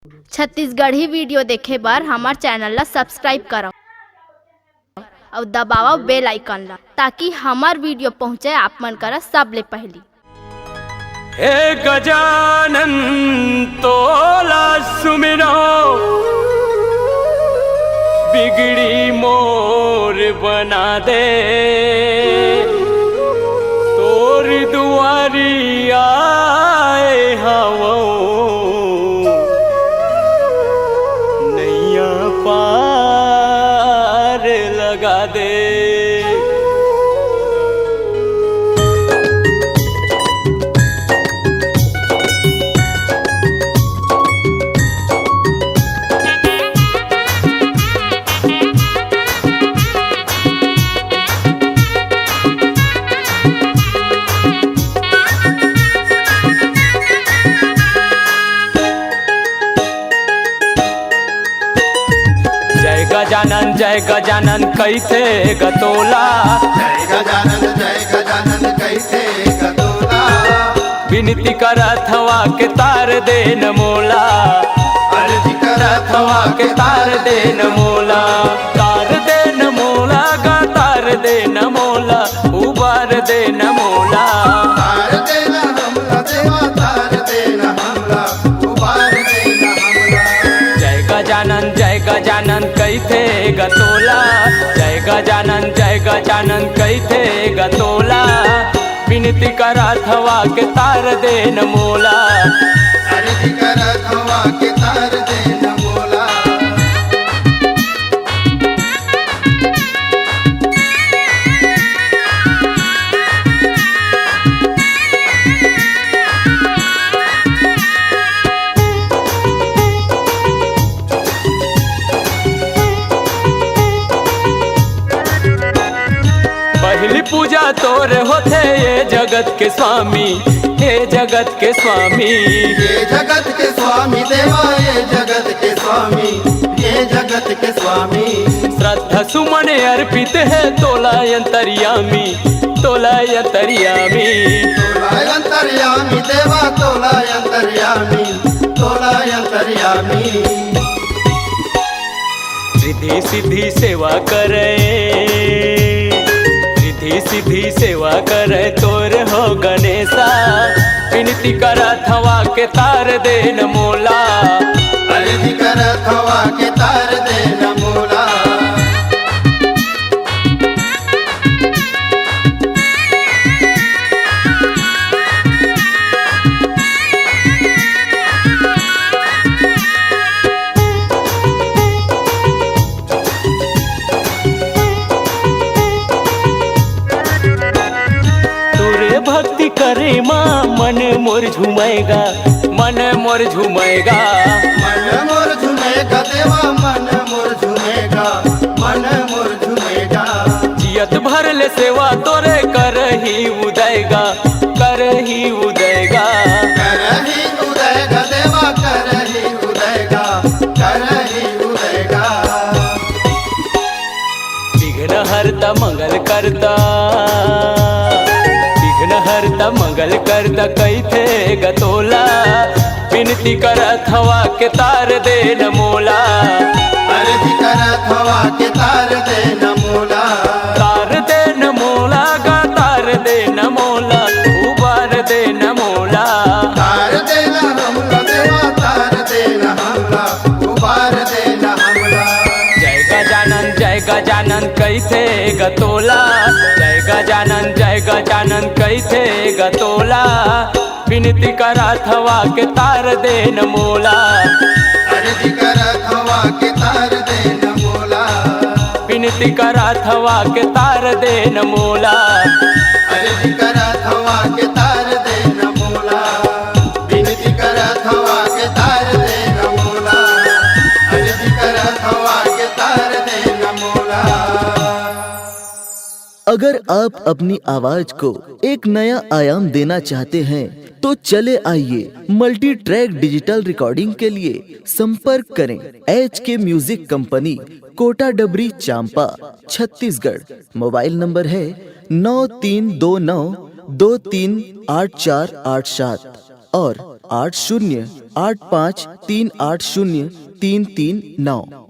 Chhattisgarhi video देखे बर हमार चैनल ला सब्सक्राइब करो और दबाओ बेल आइकन ला ताकि हमार वीडियो पहुँचे आप मन करा सबले पहली। हे गजानन तोला सुमिरो बिगड़ी मोर बना दे तोर दुआरी आए हवो नैया पार लगा दे। जय गजानन कैथे गतोला जय गजानन कैथे गतोला विनती करत हवा के तार दे न मोला अर्जी करत हवा के तार दे न मोला तार दे न मोला गा तार दे न मोला उबार दे न मोला तार देना हमला देवा तार देना हमला उबार देना हमला। जय गजानन कैथे गतोला जय गजानन कैथे गतोला विनती करत हवा के तार दे न मोला अर्जी करत हवा के तार देना मोला। पहली पूजा तोर होते ये जगत के स्वामी हे जगत के स्वामी ये जगत के स्वामी देवा ये जगत के स्वामी ये जगत के स्वामी। श्रद्धा सुमन अर्पित है तोला अंतर्यामी तोला अंतर्यामी तोला अंतर्यामी देवा तोला अंतर्यामी तोला अंतर्यामी। रिद्धि सिद्धि सेवा करे सीधी सेवा करे तोर हो गणेशा विनती करत हवा के तार दे न मोला अर्जी करत हवा के तार देना मोला। भक्ति करे माँ मन मोर झूमेगा मन मोर झूमेगा मन मोर झूमेगा देवा मन मोर झूमेगा मन मोर झूमेगा। जियत भर ले सेवा तोरे करही उदयगा करही उदयगा करही उदयगा देवा करही उदयगा करही उदयगा। विघ्न हरता मंगल करता हरता मंगल करता कैथे गतोला विनती करत हवा के तार दे न मोला अर्जी करत हवा के तार देना मोला। तार दे न मोला गा तार दे न मोला उबार दे न मोला तार देना हमला देवा तार देना हमला उबार देना हमला। जय गजानन कैथे गतोला जय गजानन कैथे गतोला विनती करत हवा के तार दे न मोला अर्जी करत हवा के तार देना मोला। विनती करत हवा के तार दे न मोला अर्जी करत हवा के तार देना मोला। विनती करत हवा के तार देना मोला अर्जी करत हवा के तार देना मोला। अगर आप अपनी आवाज को एक नया आयाम देना चाहते हैं तो चले आइए मल्टी ट्रैक डिजिटल रिकॉर्डिंग के लिए संपर्क करें HK म्यूजिक कंपनी कोटा डबरी चांपा छत्तीसगढ़। मोबाइल नंबर है 9329238487 और 80 8538038339।